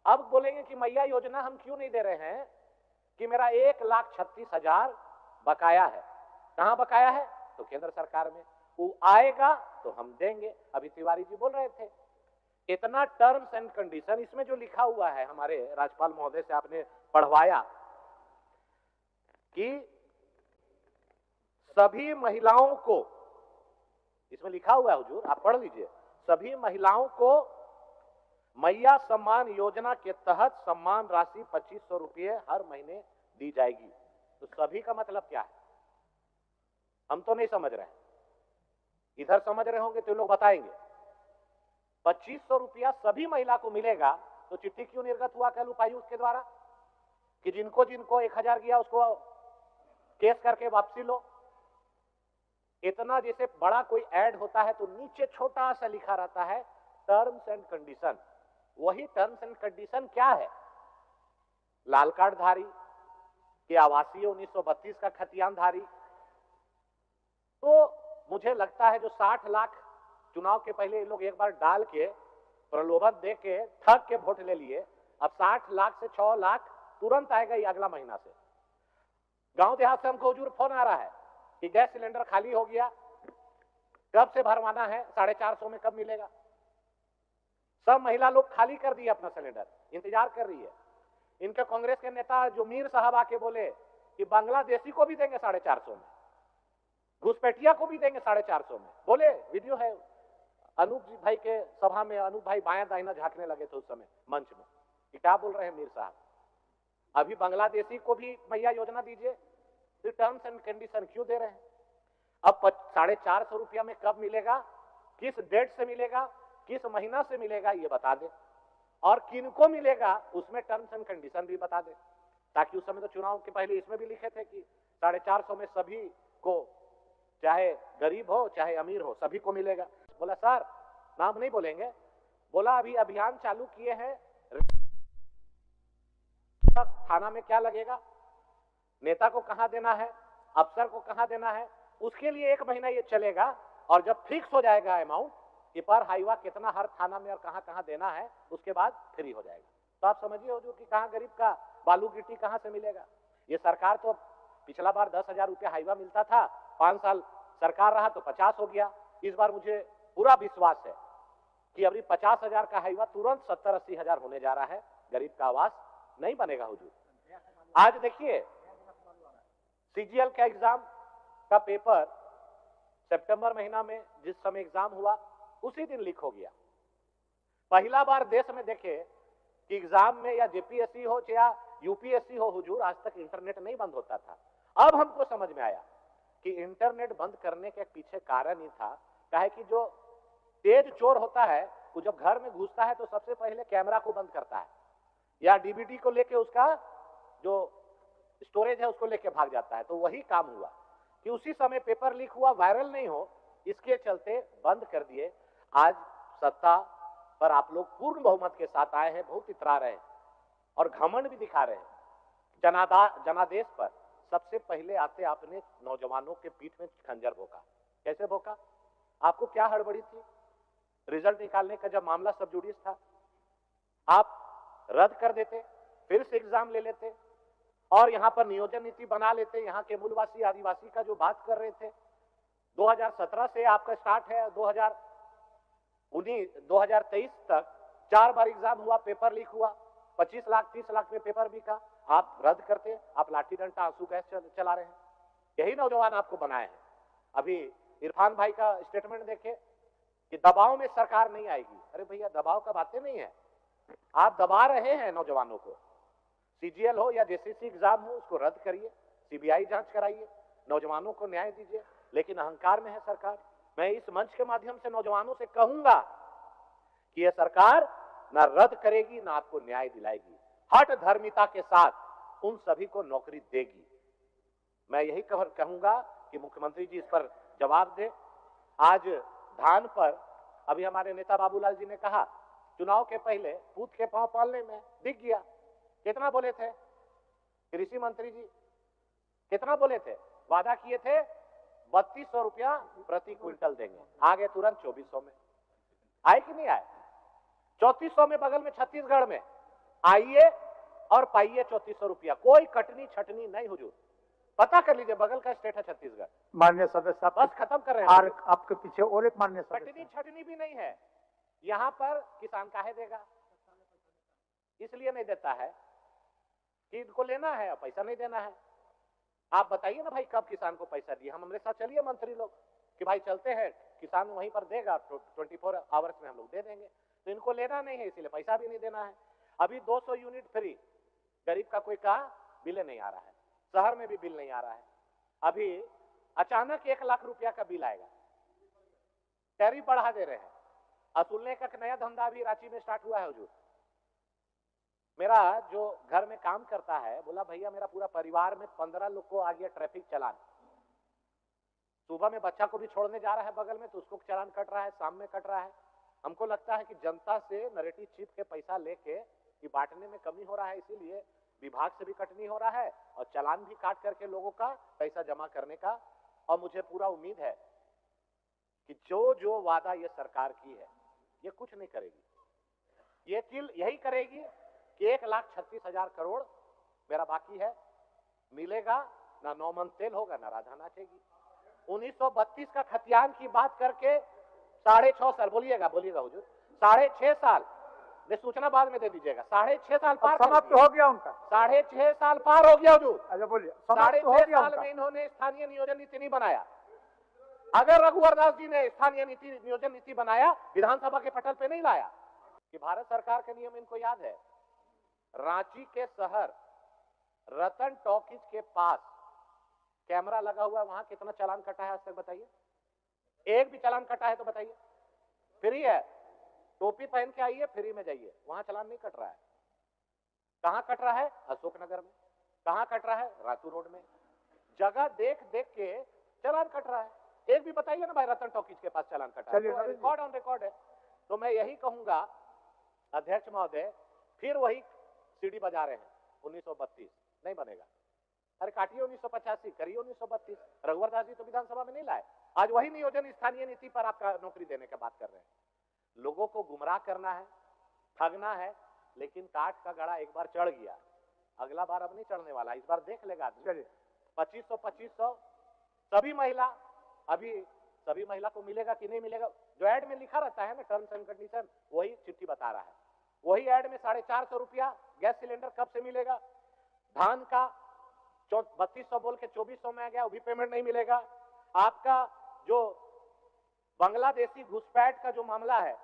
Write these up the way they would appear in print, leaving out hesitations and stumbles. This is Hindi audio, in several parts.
अब बोलेंगे कि मैया योजना हम क्यों नहीं दे रहे हैं कि मेरा 1,36,000 बकाया है। कहां बकाया है? तो केंद्र सरकार में। वो आएगा तो हम देंगे। अभी तिवारी जी बोल रहे थे इतना टर्म्स एंड कंडीशन इसमें जो लिखा हुआ है, हमारे राज्यपाल महोदय से आपने पढ़वाया कि सभी महिलाओं को, इसमें लिखा हुआ है हुजूर, आप पढ़ लीजिए, सभी महिलाओं को मैया सम्मान योजना के तहत सम्मान राशि 2500 रुपये हर महीने दी जाएगी। तो सभी का मतलब क्या है? हम तो नहीं समझ रहे हैं, इधर समझ रहे होंगे तो लोग बताएंगे। 2500 रुपया सभी महिला को मिलेगा तो चिट्ठी क्यों निर्गत हुआ कल उपायुक्त के द्वारा कि जिनको जिनको 1000 गया उसको केस करके वापसी लो? इतना जैसे बड़ा कोई ऐड होता है तो नीचे छोटा सा लिखा रहता है टर्म्स एंड कंडीशन। वही टर्म्स एंड कंडीशन क्या है? लाल कार्ड धारी कि आवासीय 1932 का खतियानधारी। तो मुझे लगता है जो 60 लाख चुनाव के पहले लोग एक बार डाल के प्रलोभन दे के ठग के वोट ले लिए, अब 60 लाख से 6 लाख तुरंत आएगा ये अगला महीना से। गांव देहात से हमको हुजूर फोन आ रहा है कि गैस सिलेंडर खाली हो गया, कब से भरवाना है, 450 में कब मिलेगा? सब महिला लोग खाली कर दिए अपना सिलेंडर, इंतजार कर रही है। इनके कांग्रेस के नेता जो मीर साहब आके बोले कि बांग्लादेशी को भी देंगे 450 में, घुसपैठिया को भी देंगे 450 में। बोले, वीडियो है, अनूप जी भाई के सभा में अनूप भाई बायां दाहिना झांकने लगे थे उस समय मंच में कि क्या बोल रहे हैं मीर साहब, अभी बांग्लादेशी को भी मैया योजना दीजिए, तो टर्म्स एंड कंडीशन क्यों दे रहे हैं? अब 450 रुपया में कब मिलेगा, किस डेट से मिलेगा, किस महीना से मिलेगा, ये बता दे, और किनको मिलेगा उसमें टर्म्स एंड कंडीशन भी बता दे, ताकि उस समय तो चुनाव के पहले इसमें भी लिखे थे कि 450 में सभी को, चाहे गरीब हो चाहे अमीर हो, सभी को मिलेगा। बोला सर नाम नहीं बोलेंगे, बोला अभी अभियान चालू किए हैं, थाना में क्या लगेगा, नेता को कहां देना है, अफसर को कहां देना है, उसके लिए 1 महीना ये चलेगा, और जब फिक्स हो जाएगा अमाउंट कि पर हाईवा कितना हर थाना में और कहां कहां देना है, उसके बाद फ्री हो जाएगा। तो आप समझिए हुजूर कि कहां गरीब का बालू गिट्टी कहां से मिलेगा। ये सरकार तो पिछला बार 10,000 रुपया हाईवा मिलता था, 5 साल सरकार रहा तो 50 हो गया। इस बार मुझे पूरा विश्वास है कि अभी 50,000 का हाईवा तुरंत 70-80 हजार होने जा रहा है। गरीब का आवास नहीं बनेगा हुजूर। आज देखिए सीजीएल का एग्जाम का पेपर सितंबर महीना में जिस समय एग्जाम हुआ उसी दिन लीक हो गया। पहला बार देश में देखे कि एग्जाम में या जेपीएससी हो या यूपीएससी हो हुजूर, आज तक इंटरनेट नहीं बंद होता था। अब हमको समझ में आया कि इंटरनेट बंद करने के पीछे कारण ही था, काहे कि जो तेज चोर होता है वो जब घर में घुसता है तो सबसे पहले कैमरा को बंद करता है या डीवीडी को लेके उसका जो स्टोरेज है उसको लेके भाग जाता है। तो वही काम हुआ कि उसी समय पेपर लीक हुआ, वायरल नहीं हो, इसके चलते बंद कर दिए। आज सत्ता पर आप लोग पूर्ण बहुमत के साथ आए हैं, बहुत इतरा रहे हैं और घमंड भी दिखा रहे हैं। जनादेश पर सबसे पहले आते आपने नौजवानों के पीठ में खंजर भोंका। कैसे भोंका? आपको क्या हड़बड़ी थी? रिजल्ट निकालने का जब मामला सब जुडिस था, आप रद्द कर देते, फिर से एग्जाम ले लेते और यहां पर नियोजन नीति बना लेते। यहां के मूलवासी आदिवासी का जो बात कर रहे थे, 2017 से आपका स्टार्ट है, 2023 तक 4 बार एग्जाम हुआ, पेपर लीक हुआ, 25 लाख 30 लाख में पेपर बिका, आप रद्द करते। आप लाठी डंडा आंसू गैस चला रहे हैं। यही नौजवान आपको बनाए हैं। अभी इरफान भाई का स्टेटमेंट देखे कि दबाव में सरकार नहीं आएगी। अरे भैया दबाव का बातें नहीं है, आप दबा रहे हैं नौजवानों को। सीजीएल हो या जेसीसी एग्जाम हो उसको रद्द करिए, सीबीआई जांच कराइए, नौजवानों को न्याय दीजिए, लेकिन अहंकार में है सरकार। मैं इस मंच के माध्यम से नौजवानों से कहूंगा कि यह सरकार ना रद्द करेगी ना आपको न्याय दिलाएगी, हठ धर्मिता के साथ उन सभी को नौकरी देगी। मैं यही कहूंगा कि मुख्यमंत्री जी इस पर जवाब दें। आज धान पर अभी हमारे नेता बाबूलाल जी ने कहा चुनाव के पहले पूत के पांव पालने में दिख गया। कितना बोले थे कृषि मंत्री जी, कितना बोले थे? वादा किए थे 3200 रुपया प्रति क्विंटल देंगे, आ गए तुरंत 2400 में। आए कि नहीं आए? 3400 में बगल में छत्तीसगढ़ में आइए और पाइए 3400 रुपया, कोई कटनी छटनी नहीं हुजूर। पता कर लीजिए, बगल का स्टेट है छत्तीसगढ़। माननीय सदस्य साहब, बस खत्म कर रहे हैं। आपके पीछे और एक माननीय कटनी सदस्य। छटनी भी नहीं है यहाँ पर। किसान काहे देगा? इसलिए नहीं देता है कि इनको लेना है और पैसा नहीं देना है। आप बताइए ना भाई, कब किसान को पैसा दिए? हम हमारे साथ चलिए मंत्री लोग कि भाई चलते हैं, किसान वहीं पर देगा, 24 आवर्स में हम लोग दे देंगे। तो इनको लेना नहीं है, इसीलिए पैसा भी नहीं देना है। अभी 200 यूनिट फ्री, गरीब का कोई कहा बिल नहीं आ रहा है, शहर में भी बिल नहीं आ रहा है। अभी अचानक 1 लाख रुपया का बिल आएगा, टैरिफ बढ़ा दे रहे हैं। असूलने का नया धंधा भी रांची में स्टार्ट हुआ है हुजूर। मेरा जो घर में काम करता है बोला, भैया मेरा पूरा परिवार में 15 लोग को आ गया ट्रैफिक चालान। सुबह में बच्चा को भी छोड़ने जा रहा है बगल में, तो उसको चालान कट रहा है, शाम में कट रहा है। हमको लगता है कि जनता से नरेटिव चीप के पैसा लेके कि बांटने में कमी हो रहा है, इसीलिए विभाग से भी कटनी हो रहा है और चालान भी काट करके लोगों का पैसा जमा करने का। और मुझे पूरा उम्मीद है कि जो जो वादा ये सरकार की है ये कुछ नहीं करेगी। ये यही करेगी कि 1,36,000 करोड़ मेरा बाकी है, मिलेगा ना, 9 मन तेल होगा ना, राधा नाचेगी। 1932 का खतियान की बात करके 6.5 साल, बोलिएगा हुजूर, 6.5 साल, ये सूचना बाद में दे दीजिएगा। 6.5 साल पार समाप्त हो गया उनका। 6.5 साल पार हो गया हुजूर। अच्छा बोलिए। 6.5 साल में इन्होंने स्थानीय नियोजन नीति नहीं बनाया। अगर रघुवर दास जी ने स्थानीय नियोजन नीति बनाया, विधानसभा के पटल पे नहीं लाया। कि भारत सरकार के नियम इनको याद है। रांची के शहर रतन टॉकीज के पास कैमरा लगा हुआ है, वहां कितना चालान कटा है आज तक बताइए? एक भी चालान कटा है तो बताइए? फ्री है, टोपी पहन के आइए, फ्री में जाइए, वहां चालान नहीं कट रहा है। कहां कट रहा है? अशोकनगर में। कहां कट रहा है? रातू रोड में। जगह देख देख के चालान कट रहा है। एक भी बताइए ना भाई, रतन टॉकीज के पास चालान कटा है? तो रिकॉर्ड ऑन रिकॉर्ड है। तो मैं यही कहूंगा अध्यक्ष महोदय, फिर वही सीढ़ी बजा रहे हैं। 1932 नहीं बनेगा। अरे काटिए 1985, करिए 1932। रघुवर दास जी तो विधानसभा में नहीं लाए। आज वही नियोजन स्थानीय नीति पर आपका नौकरी देने की बात कर रहे हैं। लोगों को गुमराह करना है, ठगना है, लेकिन काठ का गड़ा एक बार चढ़ गया, अगला बार अब नहीं चढ़ने वाला। इस बार देख लेगा आदमी। 2500 सभी महिला, अभी सभी महिला को मिलेगा कि नहीं मिलेगा? जो ऐड में लिखा रहता है ना टर्म्स एंड कंडीशन, वही चिट्ठी बता रहा है। वही ऐड में 450 रुपया गैस सिलेंडर कब से मिलेगा? धान का 3200 बोल के 2400 में आ गया, वो भी पेमेंट नहीं मिलेगा। आपका जो बांग्लादेशी घुसपैठ का जो मामला है,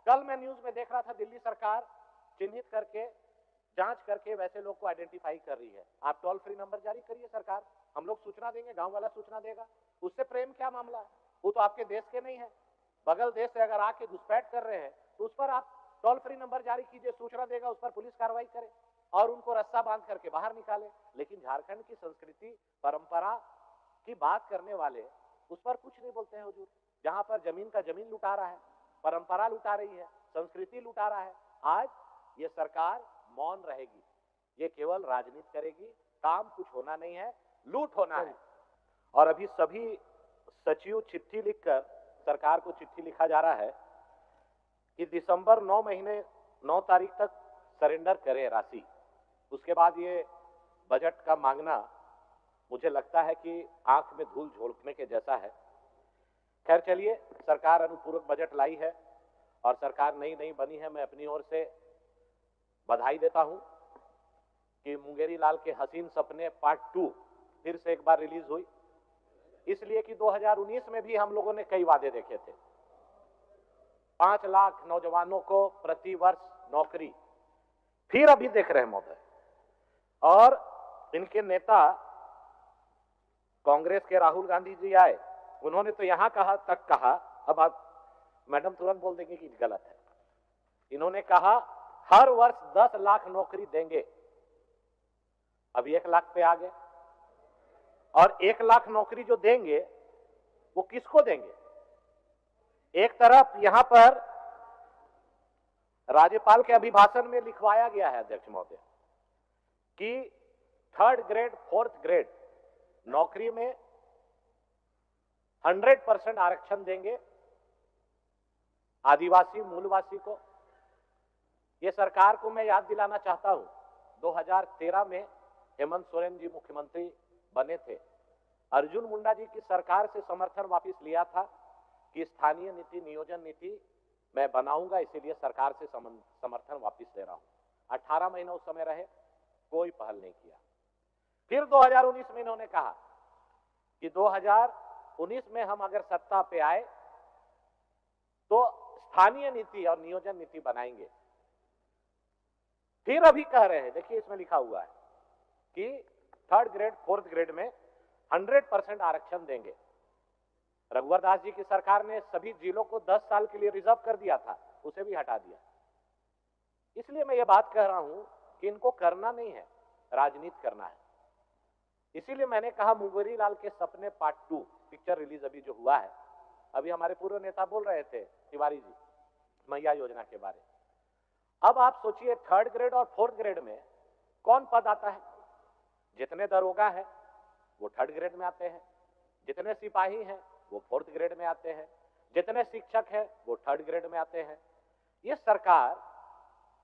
कल मैं न्यूज में देख रहा था, दिल्ली सरकार चिन्हित करके जांच करके वैसे लोग को आइडेंटिफाई कर रही है। आप टोल फ्री नंबर जारी करिए सरकार, हम लोग सूचना देंगे, गांव वाला सूचना देगा। उससे प्रेम क्या मामला है? वो तो आपके देश के नहीं है, बगल देश से अगर आके घुसपैठ कर रहे हैं तो उस पर आप टोल फ्री नंबर जारी कीजिए, सूचना देगा, उस पर पुलिस कार्रवाई करे और उनको रस्सा बांध करके बाहर निकाले। लेकिन झारखंड की संस्कृति परंपरा की बात करने वाले उस पर कुछ नहीं बोलते हैं हुजूर। जहां पर जमीन का जमीन लुटा रहा है, परंपरा लुटा रही है, संस्कृति लुटा रहा है। आज ये सरकार मौन रहेगी, ये केवल राजनीति करेगी, काम कुछ होना नहीं है, लूट होना है। और अभी सभी सचिव चिट्ठी लिखकर, सरकार को चिट्ठी लिखा जा रहा है कि दिसंबर 9 तारीख तक सरेंडर करे राशि। उसके बाद ये बजट का मांगना मुझे लगता है कि आंख में धूल झोंकने के जैसा है। खैर चलिए, सरकार अनुपूरक बजट लाई है और सरकार नई बनी है। मैं अपनी ओर से बधाई देता हूं कि मुंगेरी लाल के हसीन सपने पार्ट 2 फिर से एक बार रिलीज हुई, इसलिए कि 2019 में भी हम लोगों ने कई वादे देखे थे। 5 लाख नौजवानों को प्रति वर्ष नौकरी, फिर अभी देख रहे हैं महोदय। और इनके नेता कांग्रेस के राहुल गांधी जी आए, उन्होंने तो यहां कहा, अब आप मैडम तुरंत बोल देंगे कि गलत है। इन्होंने कहा हर वर्ष 10 लाख नौकरी देंगे, अभी 1 लाख पे आ गए। और 1 लाख नौकरी जो देंगे वो किसको देंगे? एक तरफ यहां पर राज्यपाल के अभिभाषण में लिखवाया गया है अध्यक्ष महोदय कि 3rd ग्रेड 4th ग्रेड नौकरी में 100% आरक्षण देंगे आदिवासी मूलवासी को, ये सरकार को मैं याद दिलाना चाहता हूं, 2013 में हेमंत सोरेन जी मुख्यमंत्री बने थे। अर्जुन मुंडा जी की सरकार से समर्थन वापस लिया था कि स्थानीय नीति, नियोजन नीति मैं बनाऊंगा, इसीलिए सरकार से समर्थन वापस ले रहा हूं। 18 महीने उस समय रहे, कोई पहल नहीं किया। फिर 2019 में इन्होंने कहा कि 2019 में हम अगर सत्ता पे आए तो स्थानीय नीति और नियोजन नीति बनाएंगे। फिर अभी कह रहे हैं, देखिए इसमें लिखा हुआ है कि 3rd ग्रेड 4th ग्रेड में 100% आरक्षण देंगे। रघुवर दास जी की सरकार ने सभी जिलों को 10 साल के लिए रिजर्व कर दिया था, उसे भी हटा दिया। इसलिए मैं ये बात कह रहा हूं कि इनको करना नहीं है, राजनीति करना है। इसीलिए मैंने कहा मुंगेरी लाल के सपने पार्ट 2 पिक्चर रिलीज अभी जो हुआ है, अभी हमारे पूर्व नेता बोल रहे थे तिवारी जी मैया योजना के बारे। अब आप सोचिए 3rd ग्रेड और 4th ग्रेड में कौन पद आता है? जितने दरोगा हैं वो 3rd ग्रेड में आते हैं, जितने सिपाही हैं वो 4th ग्रेड में आते हैं, जितने शिक्षक हैं वो 3rd ग्रेड में आते हैं। ये सरकार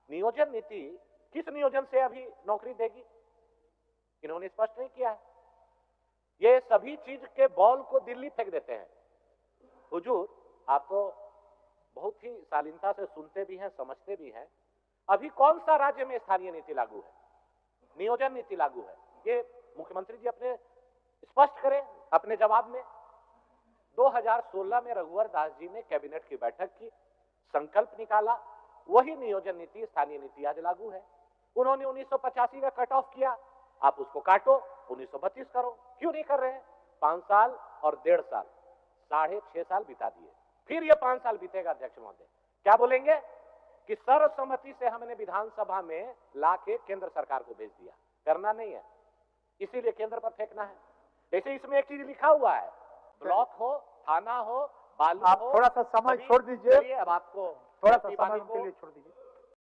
नियोजन नीति किस नियोजन से अभी नौकरी देगी, इन्होंने स्पष्ट नहीं किया है। ये सभी चीज के बॉल को दिल्ली फेंक देते हैं। हुजूर, आप तो बहुत ही शालीनता से सुनते भी हैं, समझते भी हैं। अभी कौन सा राज्य में स्थानीय नीति लागू है, नियोजन नीति लागू है? ये मुख्यमंत्री जी अपने स्पष्ट करें अपने जवाब में। 2016 में रघुवर दास जी ने कैबिनेट की बैठक की, संकल्प निकाला, वही नियोजन नीति, स्थानीय नीति आज लागू है। उन्होंने 1985 का कट ऑफ किया, आप उसको काटो, 1932 करो। क्यों नहीं कर रहे हैं? 5 साल और 1.5 साल, 6.5 साल बिता दिए। फिर ये 5 साल बीतेगा। अध्यक्ष महोदय क्या बोलेंगे कि सर्वसम्मति से हमने विधानसभा में लाके केंद्र सरकार को भेज दिया। करना नहीं है, इसीलिए केंद्र पर फेंकना है। जैसे इसमें एक चीज लिखा हुआ है, ब्लॉक हो, थाना हो, बालू आप हो, थोड़ा सा समय छोड़ दीजिए। अब आपको थोड़ा सा समय के लिए छोड़ दीजिए।